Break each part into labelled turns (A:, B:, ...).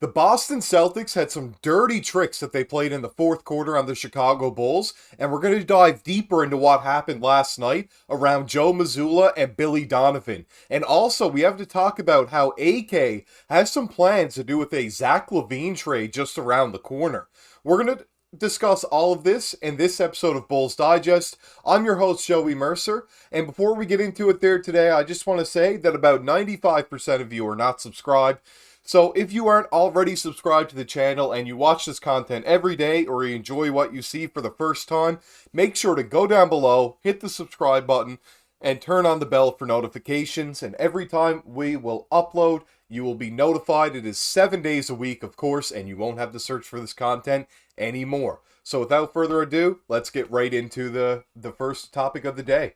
A: The Boston Celtics had some dirty tricks that they played in the fourth quarter on the Chicago Bulls, and we're going to dive deeper into what happened last night around Joe Mazulla and Billy Donovan. And also, we have to talk about how AK has some plans to do with a Zach LaVine trade just around the corner. We're going to discuss all of this in this episode of Bulls Digest. I'm your host, Joey Mercer, and before we get into it there today, I just want to say that about 95% of you are not subscribed. So if you aren't already subscribed to the channel and you watch this content every day or you enjoy what you see for the first time, make sure to go down below, hit the subscribe button, and turn on the bell for notifications. And every time we will upload, you will be notified. It is 7 days a week, of course, and you won't have to search for this content anymore. So without further ado, let's get right into the first topic of the day.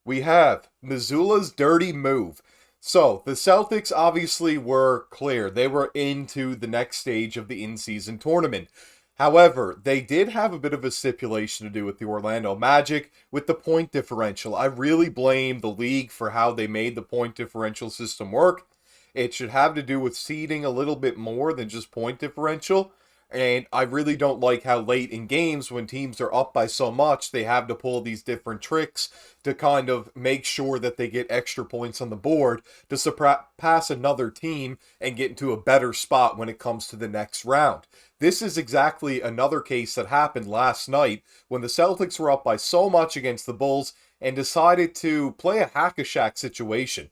A: We have Mazzulla's dirty move. So, the Celtics obviously were clear. They were into the next stage of the in-season tournament. However, they did have a bit of a stipulation to do with the Orlando Magic with the point differential. I really blame the league for how they made the point differential system work. It should have to do with seeding a little bit more than just point differential. And I really don't like how late in games, when teams are up by so much, they have to pull these different tricks to kind of make sure that they get extra points on the board to surpass another team and get into a better spot when it comes to the next round. This is exactly another case that happened last night when the Celtics were up by so much against the Bulls and decided to play a hack-a-shack situation.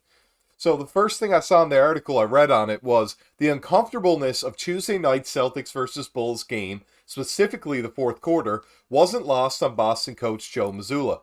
A: So the first thing I saw in the article I read on it was the uncomfortableness of Tuesday night's Celtics versus Bulls game, specifically the fourth quarter, wasn't lost on Boston coach Joe Mazulla.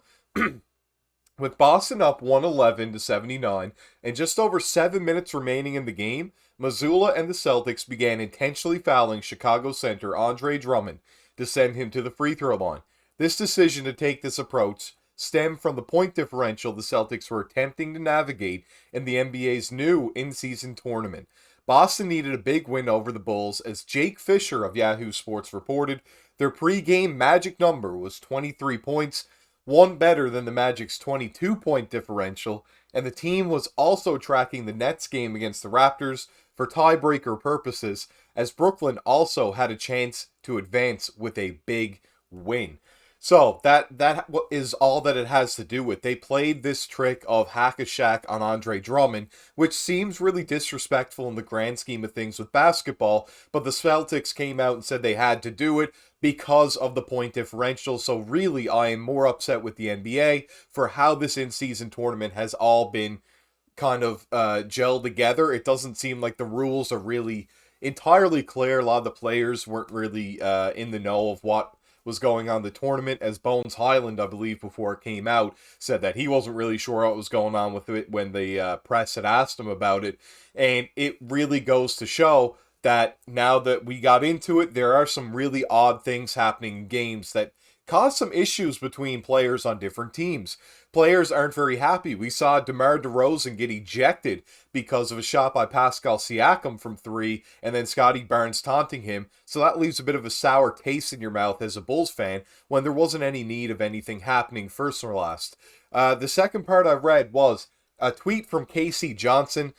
A: With Boston up 111-79 and just over 7 minutes remaining in the game, Mazulla and the Celtics began intentionally fouling Chicago center Andre Drummond to send him to the free throw line. This decision to take this approach stem from the point differential the Celtics were attempting to navigate in the NBA's new in-season tournament. Boston needed a big win over the Bulls, as Jake Fisher of Yahoo Sports reported their pre-game Magic number was 23 points, one better than the Magic's 22-point differential, and the team was also tracking the Nets game against the Raptors for tiebreaker purposes, as Brooklyn also had a chance to advance with a big win. So, that is all that it has to do with. They played this trick of hack-a-shack on Andre Drummond, which seems really disrespectful in the grand scheme of things with basketball, but the Celtics came out and said they had to do it because of the point differential. So really, I am more upset with the NBA for how this in-season tournament has all been kind of gelled together. It doesn't seem like the rules are really entirely clear. A lot of the players weren't really in the know of what was going on in the tournament, as Bones Highland, I believe, before it came out, said that he wasn't really sure what was going on with it when the press had asked him about it. And it really goes to show that now that we got into it, there are some really odd things happening in games that cause some issues between players on different teams. Players aren't very happy. We saw DeMar DeRozan get ejected because of a shot by Pascal Siakam from three, and then Scotty Barnes taunting him. So that leaves a bit of a sour taste in your mouth as a Bulls fan when there wasn't any need of anything happening first or last. The second part I read was a tweet from Casey Johnson.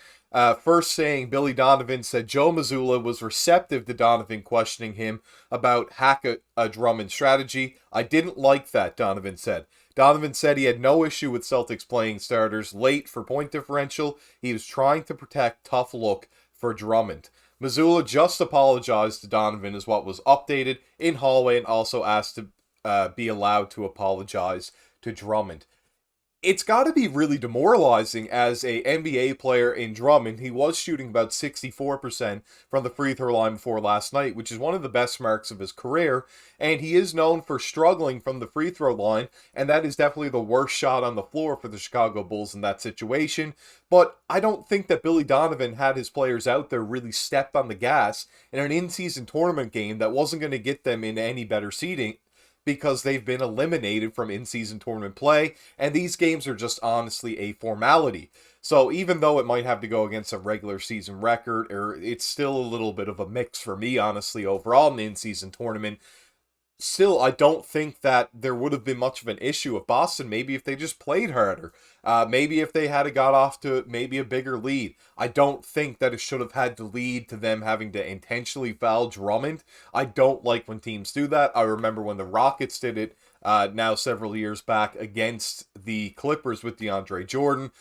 A: First saying Billy Donovan said Joe Mazulla was receptive to Donovan questioning him about hack a Drummond strategy. I didn't like that, Donovan said. Donovan said he had no issue with Celtics playing starters late for point differential. He was trying to protect tough look for Drummond. Mazulla just apologized to Donovan is what was updated in hallway, and also asked to be allowed to apologize to Drummond. It's got to be really demoralizing as a NBA player in Drummond. He was shooting about 64% from the free throw line before last night, which is one of the best marks of his career, and he is known for struggling from the free throw line, and that is definitely the worst shot on the floor for the Chicago Bulls in that situation. But I don't think that Billy Donovan had his players out there really stepped on the gas in an in-season tournament game that wasn't going to get them in any better seeding, because they've been eliminated from in-season tournament play, and these games are just honestly a formality. So even though it might have to go against a regular season record, it's still a little bit of a mix for me, honestly, overall in the in-season tournament. still, I don't think that there would have been much of an issue with Boston. Maybe if they just played harder. Maybe if they had got off to maybe a bigger lead. I don't think that it should have had to lead to them having to intentionally foul Drummond. I don't like when teams do that. I remember when the Rockets did it now several years back against the Clippers with DeAndre Jordan.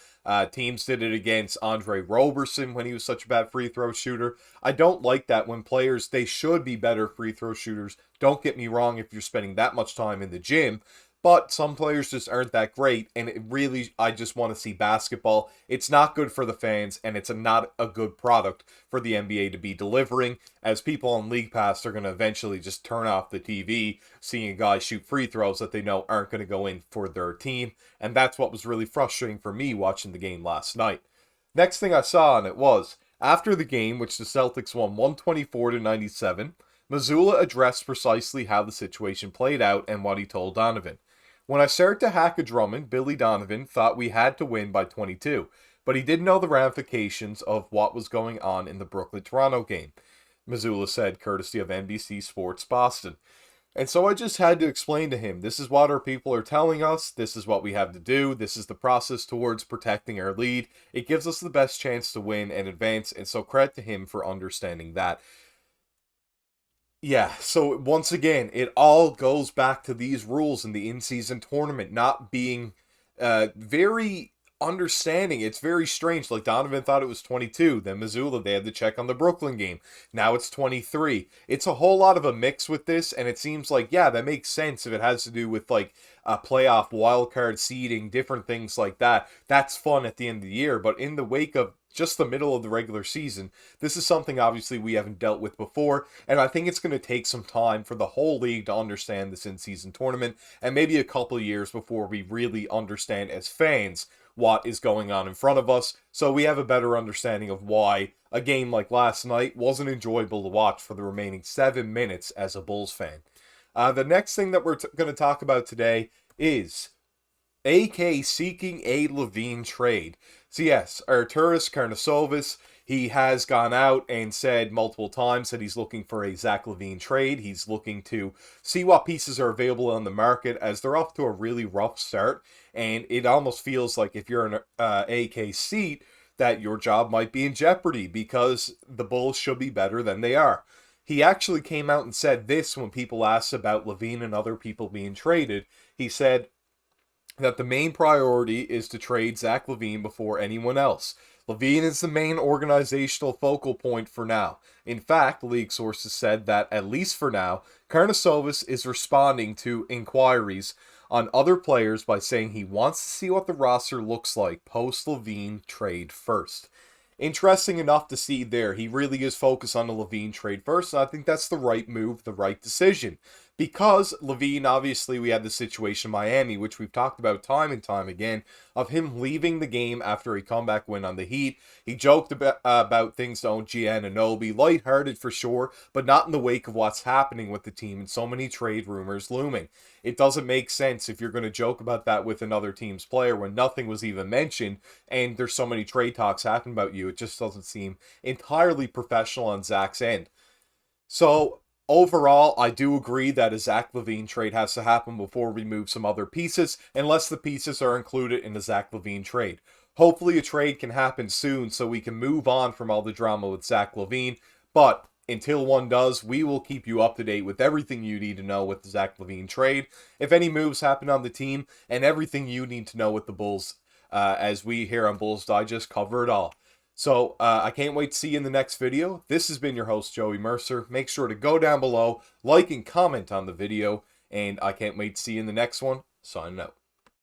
A: Teams did it against Andre Roberson when he was such a bad free throw shooter. I don't like that when players, they should be better free throw shooters. Don't get me wrong if you're spending that much time in the gym, but some players just aren't that great, and it really, I just want to see basketball. It's not good for the fans, and it's not a good product for the NBA to be delivering, as people on League Pass are going to eventually just turn off the TV, seeing a guy shoot free throws that they know aren't going to go in for their team, and that's what was really frustrating for me watching the game last night. Next thing I saw, and it was, after the game, which the Celtics won 124-97, Mazulla addressed precisely how the situation played out and what he told Donovan. When I started to hack a Drummond, Billy Donovan thought we had to win by 22, but he didn't know the ramifications of what was going on in the Brooklyn-Toronto game, Mazulla said, courtesy of NBC Sports Boston. And so I just had to explain to him, this is what our people are telling us, this is what we have to do, this is the process towards protecting our lead. It gives us the best chance to win and advance, and so credit to him for understanding that. Yeah, so once again, it all goes back to these rules in the in-season tournament not being very understanding. It's very strange. Like, Donovan thought it was 22. Then Mazulla, they had to check on the Brooklyn game. Now it's 23. It's a whole lot of a mix with this, and it seems like, yeah, that makes sense if it has to do with, like, a playoff wildcard seeding, different things like that. That's fun at the end of the year, but in the wake of just the middle of the regular season, this is something obviously we haven't dealt with before, and I think it's going to take some time for the whole league to understand this in-season tournament, and maybe a couple of years before we really understand as fans what is going on in front of us, so we have a better understanding of why a game like last night wasn't enjoyable to watch for the remaining 7 minutes as a Bulls fan. The next thing that we're going to talk about today is AK seeking a LaVine trade. So yes, Arturas Karnisovas, he has gone out and said multiple times that he's looking for a Zach LaVine trade. He's looking to see what pieces are available on the market, as they're off to a really rough start, and it almost feels like if you're an AK seat, that your job might be in jeopardy because the Bulls should be better than they are. He actually came out and said this when people asked about LaVine and other people being traded. He said that the main priority is to trade Zach LaVine before anyone else. LaVine is the main organizational focal point for now. In fact, league sources said that, at least for now, Karnisovas is responding to inquiries on other players by saying he wants to see what the roster looks like post-LaVine trade first. Interesting enough to see there, he really is focused on the LaVine trade first, and I think that's the right move, the right decision. Because LaVine, obviously, we had the situation in Miami, which we've talked about time and time again, of him leaving the game after a comeback win on the Heat. He joked about things to OG Anunoby, lighthearted for sure, but not in the wake of what's happening with the team and so many trade rumors looming. It doesn't make sense if you're going to joke about that with another team's player when nothing was even mentioned and there's so many trade talks happening about you. It just doesn't seem entirely professional on Zach's end. So, overall, I do agree that a Zach LaVine trade has to happen before we move some other pieces, unless the pieces are included in the Zach LaVine trade. Hopefully a trade can happen soon so we can move on from all the drama with Zach LaVine, but until one does, we will keep you up to date with everything you need to know with the Zach LaVine trade, if any moves happen on the team, and everything you need to know with the Bulls, as we here on Bulls Digest cover it all. So, I can't wait to see you in the next video. This has been your host, Joey Mercer. Make sure to go down below, like and comment on the video, and I can't wait to see you in the next one. Signing out.